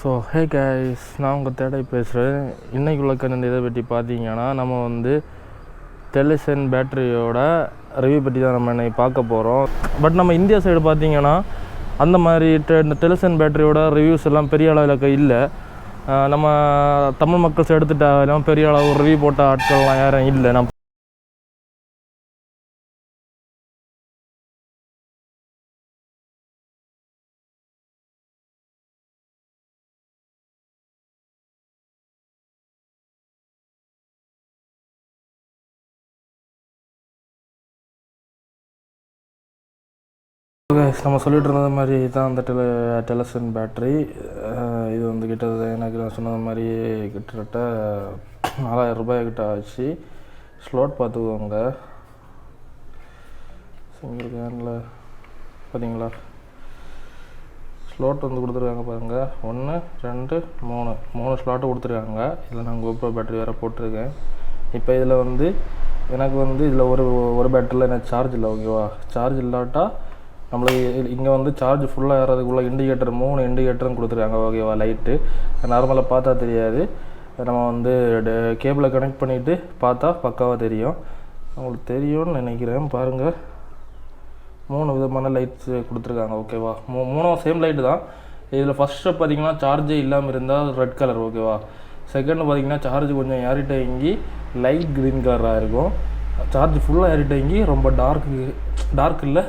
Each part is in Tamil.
ஸோ ஹே கைஸ், நான் உங்கள் தேடை பேசுகிறேன். இன்றைக்கு உள்ள கண்ணன் இதை பற்றி பார்த்தீங்கன்னா, நம்ம வந்து டெலிசன் பேட்டரியோட ரிவ்யூ பற்றி தான் நம்ம இன்னைக்கு பார்க்க போகிறோம். பட் நம்ம இந்தியா சைடு பார்த்தீங்கன்னா அந்த மாதிரி இந்த டெலிசன் பேட்டரியோட ரிவ்யூஸ் எல்லாம் பெரிய அளவில் இல்லை. நம்ம தமிழ் மக்கள்ஸ் எடுத்துட்டாலும் பெரிய அளவு ரிவ்யூ போட்ட ஆட்கள்லாம் யாரும் இல்லை. நம்ம நம்ம சொல்லிட்டு இருந்த மாதிரி தான் அந்த டெலிசன் பேட்ரி. இது வந்து கிட்டத்தட்ட எனக்கு நான் சொன்னது மாதிரி கிட்டத்தட்ட 4000 ரூபாய் கிட்ட ஆச்சு. ஸ்லாட் பார்த்துக்கோங்க. சிங்கிள் கேனில் பார்த்தீங்களா, ஸ்லாட் வந்து கொடுத்துருக்காங்க பாருங்கள். 1 2 3 ஸ்லாட்டு கொடுத்துருக்காங்க. இதில் நான் GoPro பேட்டரி வேறு போட்டிருக்கேன். இப்போ இதில் வந்து எனக்கு வந்து இதில் ஒரு பேட்டரியில் எனக்கு சார்ஜ் இல்லை. ஓகேவா, சார்ஜ் இல்லாட்டா நம்மளுக்கு இங்கே வந்து சார்ஜ் ஃபுல்லாக ஏறதுக்குள்ள இண்டிகேட்டர் 3 இண்டிகேட்டரும் கொடுத்துருக்காங்க. ஓகேவா, லைட்டு நார்மலாக பார்த்தா தெரியாது. நம்ம வந்து கேபிளை கனெக்ட் பண்ணிவிட்டு பார்த்தா பக்காவாக தெரியும். உங்களுக்கு தெரியும்னு நினைக்கிறேன். பாருங்கள், 3 விதமான லைட்ஸ் கொடுத்துருக்காங்க. ஓகேவா, 3 சேம் லைட்டு தான். இதில் ஃபஸ்ட்டு பார்த்தீங்கன்னா சார்ஜே இல்லாமல் இருந்தால் ரெட் கலர். ஓகேவா, செகண்டு பார்த்தீங்கன்னா சார்ஜ் கொஞ்சம் ஏறிட்டங்கி லைட் க்ரீன் கலராக இருக்கும். சார்ஜ் ஃபுல்லாக ஏறிட்டங்கி ரொம்ப டார்க் இல்லை,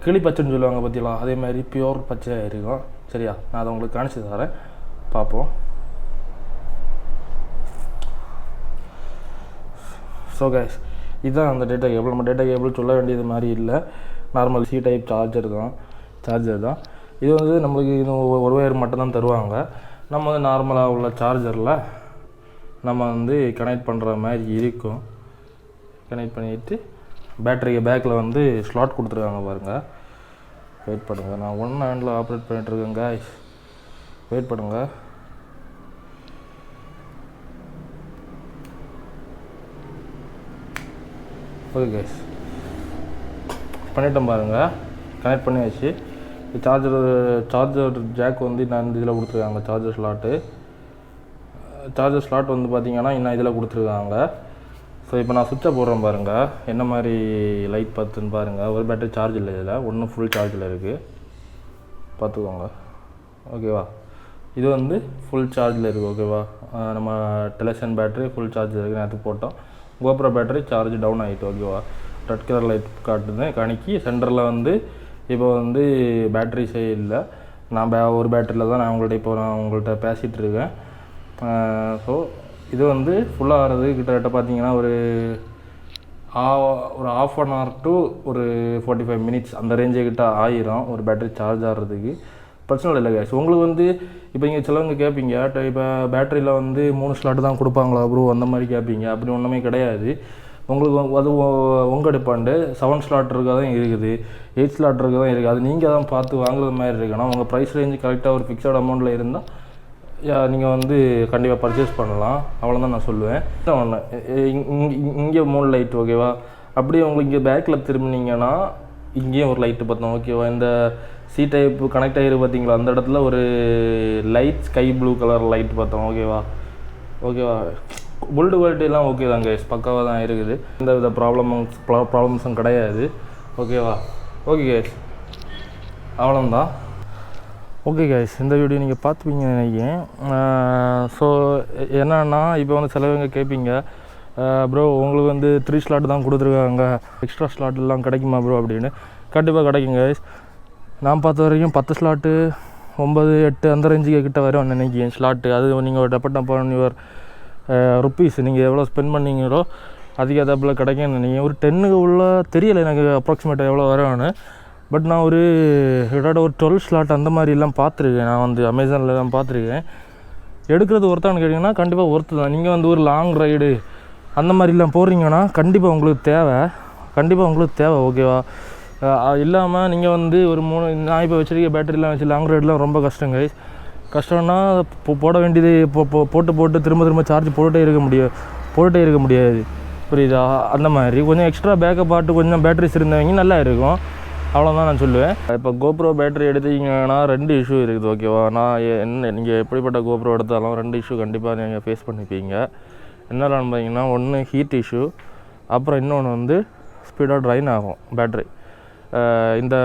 கிளி பச்சைன்னு சொல்லுவாங்க பார்த்தீங்களா, அதே மாதிரி பியூர் பச்சையாக இருக்கும். சரியா, நான் அதை உங்களுக்கு காணிச்சு தரேன், பார்ப்போம். ஸோ கைஸ், இதுதான் அந்த டேட்டா கேபிள். நம்ம டேட்டா கேபிள் சொல்ல வேண்டியது மாதிரி இல்லை, நார்மல் C டைப் சார்ஜர் தான். இது வந்து நம்மளுக்கு இது ஒரு ஒயர் மட்டும்தான் தருவாங்க. நம்ம வந்து நார்மலாக உள்ள சார்ஜரில் நம்ம வந்து கனெக்ட் பண்ணுற மாதிரி இருக்கும். கனெக்ட் பண்ணிவிட்டு பேட்டரிக்கு பேக்கில் வந்து ஸ்லாட் கொடுத்துருக்காங்க பாருங்கள். வெயிட் பண்ணுங்கள், நான் 1 ஹேண்டில் ஆப்ரேட் பண்ணிகிட்ருக்கேங்க. வெயிட் பண்ணுங்கள். ஓகே கைஸ், பண்ணிட்டோம் பாருங்கள். கனெக்ட் பண்ணியாச்சு. சார்ஜர் ஜாக் வந்து நான் இந்த இதில் கொடுத்துருக்காங்க. சார்ஜர் ஸ்லாட் வந்து பார்த்திங்கன்னா இன்னும் இதில் கொடுத்துருக்காங்க. ஸோ இப்போ நான் சுவிட்சை போடுறேன் பாருங்கள், என்ன மாதிரி லைட் பார்த்துன்னு பாருங்கள். ஒரு பேட்டரி சார்ஜ் இல்லை, இதில் ஒன்று ஃபுல் சார்ஜில் இருக்குது, பார்த்துக்கோங்க. ஓகேவா, இது வந்து ஃபுல் சார்ஜில் இருக்குது. ஓகேவா, நம்ம டெலிசன் பேட்டரி ஃபுல் சார்ஜில் இருக்குது. நேற்று போட்டோம். GoPro பேட்டரி சார்ஜ் டவுன் ஆகிட்டு. ஓகேவா, ரெட் கலர் லைட் காட்டுது கணிக்கி. சென்டரில் வந்து இப்போ வந்து பேட்டரிஸே இல்லை. நான் ஒரு பேட்டரியில் தான் நான் உங்கள்கிட்ட பேசிகிட்டு இருக்கேன். ஸோ இது வந்து ஃபுல்லாக ஆகிறது கிட்டத்தட்ட பார்த்தீங்கன்னா ஒரு ½ an hour to ஒரு 45 minutes அந்த ரேஞ்சு கிட்ட ஆயிரும் ஒரு பேட்டரி சார்ஜ் ஆகிறதுக்கு. பிரச்சனை இல்லை கைஸ். உங்களுக்கு வந்து இப்போ இங்கே சிலவங்க கேட்பீங்க, இப்போ பேட்டரியில் வந்து 3 ஸ்லாட்டு தான் கொடுப்பாங்களா ப்ரோ அந்த மாதிரி கேட்பீங்க. அப்படி ஒன்றுமே கிடையாது. உங்களுக்கு அது உங்கள் டிபாண்டு. 7 ஸ்லாட் இருக்க தான் இருக்குது, 8 ஸ்லாட் இருக்க தான் இருக்குது. அது நீங்கள் தான் பார்த்து வாங்குறது மாதிரி இருக்கணும். உங்கள் ப்ரைஸ் ரேஞ்சு கரெக்டாக ஒரு ஃபிக்ஸட் அமௌண்ட்டில் இருந்தால் நீங்கள் வந்து கண்டிப்பாக பர்ச்சேஸ் பண்ணலாம். அவ்வளோதான் நான் சொல்லுவேன். ஒன்று இங்கே 3 லைட். ஓகேவா, அப்படியே உங்களுக்கு இங்கே பேக்கில் திரும்பினீங்கன்னா இங்கேயும் ஒரு லைட்டு பார்த்தோம். ஓகேவா, இந்த C டைப் கனெக்ட் ஆகிருக்கு பார்த்தீங்களா, அந்த இடத்துல ஒரு light sky blue colour light பார்த்தோம். ஓகேவா, பில்டு குவாலிட்டிலாம் ஓகே தான் கைஸ், பக்காவாக தான் இருக்குது. எந்த வித ப்ராப்ளம்ஸும் கிடையாது. ஓகேவா, ஓகே கைஸ், அவ்வளோதான். ஓகே கைஸ், இந்த வீடியோ நீங்கள் பார்த்துப்பீங்கன்னு நினைக்கிறேன். ஸோ என்னன்னா, இப்போ வந்து சிலவங்க கேட்பீங்க, ப்ரோ உங்களுக்கு வந்து 3 ஸ்லாட் தான் கொடுத்துருக்காங்க, எக்ஸ்ட்ரா ஸ்லாட்லாம் கிடைக்குமா ப்ரோ அப்படின்னு. கண்டிப்பாக கிடைக்கும் கைஸ். நான் பார்த்த வரைக்கும் 10 ஸ்லாட்டு 9 8 அந்த ரேஞ்சுக்கு கிட்ட வரும் நினைக்கிறேன் ஸ்லாட்டு. அது நீங்கள் டெபட் அப்பான் யுவர் ருப்பீஸ், நீங்கள் எவ்வளோ ஸ்பெண்ட் பண்ணீங்களோ அதுக்கேற்றப்பில் கிடைக்கும்னு நினைக்கிறேன். ஒரு 10க்கு உள்ள தெரியலை எனக்கு அப்ராக்சிமேட்டாக எவ்வளோ வரும்னு. பட் நான் ஒரு 12 ஸ்லாட் அந்த மாதிரிலாம் பார்த்துருக்கேன். நான் வந்து அமேசானில் தான் பார்த்துருக்கேன். எடுக்கிறது ஒர்த்தான்னு கேட்டிங்கன்னா கண்டிப்பாக ஒர்த்து தான். நீங்கள் வந்து ஒரு லாங் ரைடு அந்த மாதிரிலாம் போகிறீங்கன்னா கண்டிப்பாக உங்களுக்கு தேவை. ஓகேவா, இல்லாமல் நீங்கள் வந்து ஒரு 3 நான் இப்போ வச்சுருக்க பேட்டரிலாம் வச்சு லாங் ரைடெலாம் ரொம்ப கஷ்டம் கைஸ். கஷ்டம்னா போட வேண்டியது போட்டு திரும்ப சார்ஜ் போட்டுகிட்டே இருக்க முடியாது. புரியுதா? அந்த மாதிரி கொஞ்சம் எக்ஸ்ட்ரா பேக்கப் ஆட்டு கொஞ்சம் பேட்டரிஸ் இருந்தவங்க நல்லா இருக்கும். அவ்வளோதான் நான் சொல்லுவேன். இப்போ GoPro பேட்டரி எடுத்தீங்கன்னா 2 இஷ்யூ இருக்குது ஓகேவா. நான் நீங்கள் எப்படிப்பட்ட GoPro எடுத்தாலும் 2 இஷ்யூ கண்டிப்பாக நீங்கள் ஃபேஸ் பண்ணிப்பீங்க. என்னென்னு பார்த்தீங்கன்னா, ஒன்று ஹீட் இஷ்யூ, அப்புறம் இன்னொன்று வந்து ஸ்பீடாக ட்ரைன் ஆகும் பேட்ரி. இந்த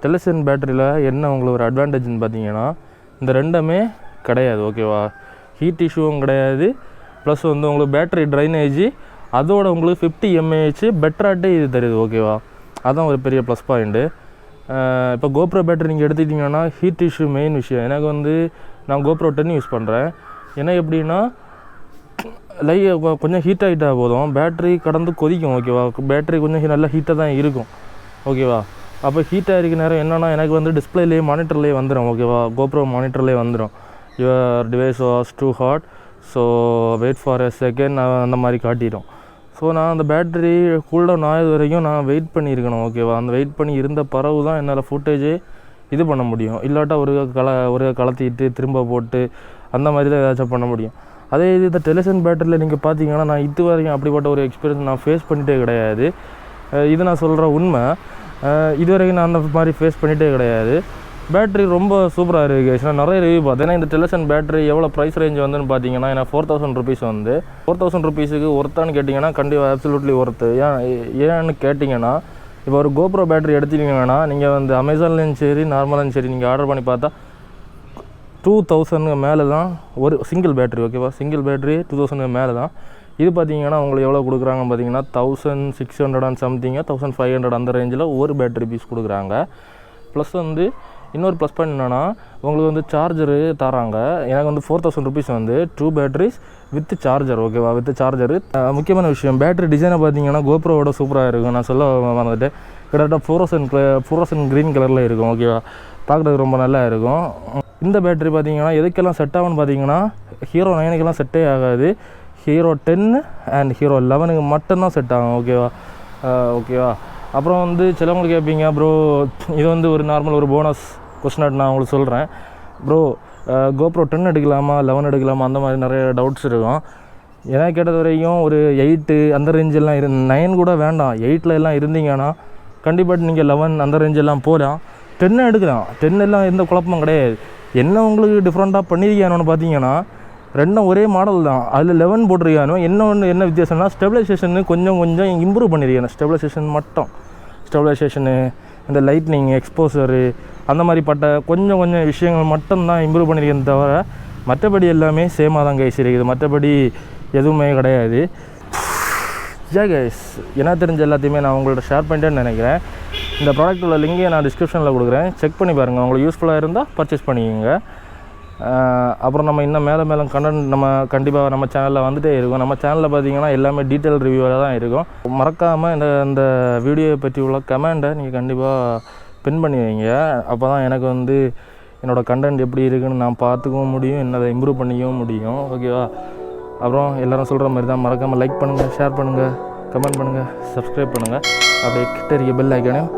டெலிசன் பேட்டரியில் என்ன உங்களுக்கு ஒரு அட்வான்டேஜ்னு பார்த்தீங்கன்னா, இந்த ரெண்டுமே கிடையாது ஓகேவா. ஹீட் இஷ்யூவும் கிடையாது, ப்ளஸ் வந்து உங்களுக்கு பேட்டரி ட்ரைனேஜ் அதோட உங்களுக்கு 50 mAh பெட்டராகிட்டே இது தருது ஓகேவா. அதுதான் ஒரு பெரிய ப்ளஸ் பாயிண்ட்டு. இப்போ GoPro பேட்டரி நீங்கள் எடுத்துக்கிட்டிங்கன்னா ஹீட் இஷ்யூ மெயின் விஷயம். எனக்கு வந்து நான் GoPro 10 யூஸ் பண்ணுறேன். ஏன்னா எப்படின்னா கொஞ்சம் ஹீட் ஆகிட்டால் போதும், பேட்ரி கடந்து கொதிக்கும் ஓகேவா. பேட்ரி கொஞ்சம் நல்லா ஹீட்டாக தான் இருக்கும் ஓகேவா. அப்போ ஹீட்டாக இருக்க நேரம் என்னென்னா எனக்கு வந்து டிஸ்பிளேலேயே மானிட்டர்லேயே வந்துடும் ஓகேவா. GoPro மானிட்டர்லேயே வந்துடும், your device was too hot, so wait for a second அந்த மாதிரி காட்டிடும். ஸோ நான் அந்த பேட்டரி கூல்டவுன் ஆகுது வரைக்கும் நான் வெயிட் பண்ணியிருக்கணும் ஓகேவா. அந்த வெயிட் பண்ணி இருந்த பிறகு தான் என்னால் ஃபுட்டேஜே இது பண்ண முடியும். இல்லாட்டா ஒரு கலத்திட்டு திரும்ப போட்டு அந்த மாதிரி தான் ஏதாச்சும் பண்ண முடியும். அதே இது இந்த டெலிசன் பேட்டரியில் நீங்கள் பார்த்தீங்கன்னா நான் இது வரைக்கும் அப்படிப்பட்ட ஒரு எக்ஸ்பீரியன்ஸ் நான் ஃபேஸ் பண்ணிகிட்டே கிடையாது. இது நான் சொல்கிற உண்மை. இது வரைக்கும் நான் அந்த மாதிரி ஃபேஸ் பண்ணிகிட்டே கிடையாது. பேட்ரி ரொம்ப சூப்பராக இருக்குது. நான் நிறைய ரிவ்யூ பார்த்தேன். ஏன்னா இந்த டெலிசன் பேட்டரி எவ்வளோ ப்ரைஸ் ரேஞ்ச் வந்துன்னு பார்த்தீங்கன்னா, ஏன்னா 4000 rupees வந்து 4000 rupeesக்கு ஒர்த்தான்னு கேட்டிங்கன்னா கண்டிப்பாக அப்சல்யூட்லி ஒர்த்து. ஏன்னு கேட்டிங்கன்னா, இப்போ ஒரு GoPro பேட்டரி எடுத்துட்டிங்கன்னா நீங்கள் வந்து அமேசான்லேயும் சரி நார்மலாகவும் சரி நீங்கள் ஆர்டர் பண்ணி பார்த்தா 2000 மேலே தான் ஒரு சிங்கிள் பேட்டரி ஓகேவா. சிங்கிள் பேட்டரி 2000 மேலே தான். இது பார்த்தீங்கன்னா உங்களுக்கு எவ்வளோ கொடுக்குறாங்கன்னு பார்த்தீங்கன்னா 1600 அண்ட் சம்திங்கு 1500 அந்த ரேஞ்சில் ஒரு பேட்டரி பீஸ் கொடுக்குறாங்க. ப்ளஸ் வந்து இன்னொரு ப்ளஸ் பாயிண்ட் என்னென்னா, உங்களுக்கு வந்து சார்ஜரு தராங்க. எனக்கு வந்து 4000 rupees வந்து 2 பேட்டரிஸ் வித் சார்ஜர் ஓகேவா. வித் சார்ஜரு முக்கியமான விஷயம், பேட்டரி டிசைனை பார்த்தீங்கன்னா GoProவோட சூப்பராக இருக்கும். நான் சொல்ல மறந்துட்டு கிட்டத்தட்ட ஃப்ளோரசன் க்ரீன் கலரில் இருக்கும் ஓகேவா. பார்க்குறதுக்கு ரொம்ப நல்லா இருக்கும். இந்த பேட்டரி பார்த்தீங்கன்னா எதுக்கெல்லாம் செட் ஆகும்னு பார்த்தீங்கன்னா, Hero 9க்கெல்லாம் செட்டே ஆகாது. Hero 10 அண்ட் Hero 11க்கு மட்டும்தான் செட் ஆகும் ஓகேவா. அப்புறம் வந்து சிலவங்களுக்கு கேட்பீங்க, ப்ரோ இது வந்து ஒரு நார்மல் ஒரு போனஸ் கொஸ்டின் நான் உங்களுக்கு சொல்கிறேன். ப்ரோ GoPro 10 எடுக்கலாமா 11 எடுக்கலாமா அந்த மாதிரி நிறைய டவுட்ஸ் இருக்கும். ஏன்னா கேட்டது வரைக்கும் ஒரு 8 அந்த ரேஞ்செல்லாம் 9 கூட வேண்டாம், 8ல் எல்லாம் இருந்தீங்கன்னா கண்டிப்பாக நீங்கள் 11 அந்த ரேஞ்செல்லாம் போகலாம். 10 எடுக்கலாம். 10 எல்லாம் எந்த குழப்பமும் கிடையாது. என்ன உங்களுக்கு டிஃப்ரெண்ட்டாக பண்ணியிருக்கானு பார்த்தீங்கன்னா, ரெண்டும் ஒரே மாடல் தான். அதில் 11 போட்டிருக்கானோ என்ன வித்தியாசம்னா, ஸ்டெபிலைசேஷனு கொஞ்சம் இம்ப்ரூவ் பண்ணியிருக்கேன். ஸ்டெபிலைசேஷனு இந்த லைட்னிங் எக்ஸ்போசரு அந்த மாதிரிப்பட்ட கொஞ்சம் விஷயங்கள் மட்டும்தான் இம்ப்ரூவ் பண்ணியிருக்கேன் தவிர மற்றபடி எல்லாமே சேமாக தான் கைஸ் இருக்குது. மற்றபடி எதுவுமே கிடையாது. கைஸ் என்ன தெரிஞ்ச எல்லாத்தையுமே நான் உங்கள்ட்ட ஷேர் பண்ணிட்டேன்னு நினைக்கிறேன். இந்த ப்ராடக்ட்டோட லிங்கை நான் டிஸ்கிரிப்ஷனில் கொடுக்குறேன், செக் பண்ணி பாருங்கள். உங்களுக்கு யூஸ்ஃபுல்லாக இருந்தால் பர்ச்சேஸ் பண்ணிக்கோங்க. அப்புறம் நம்ம இன்னும் மேலே கண்டென்ட் நம்ம கண்டிப்பாக நம்ம சேனலில் வந்துகிட்டே இருக்கும். நம்ம சேனலில் பார்த்தீங்கன்னா எல்லாமே டீட்டெயில் ரிவ்யூவாக தான் இருக்கும். மறக்காமல் இந்த வீடியோவை பற்றி உள்ள கமெண்ட்டை நீங்கள் கண்டிப்பாக பின் பண்ணி வைங்க. அப்போ தான் எனக்கு வந்து என்னோடய கண்டென்ட் எப்படி இருக்குதுன்னு நான் பார்த்துக்கவும் முடியும், என்னதை இம்ப்ரூவ் பண்ணிக்கவும் முடியும் ஓகேவா. அப்புறம் எல்லோரும் சொல்கிற மாதிரி தான், மறக்காமல் லைக் பண்ணுங்கள், ஷேர் பண்ணுங்கள், கமெண்ட் பண்ணுங்கள், சப்ஸ்கிரைப் பண்ணுங்கள். அப்படியே கிட்ட இருக்க பெல் ஐக்கானையும்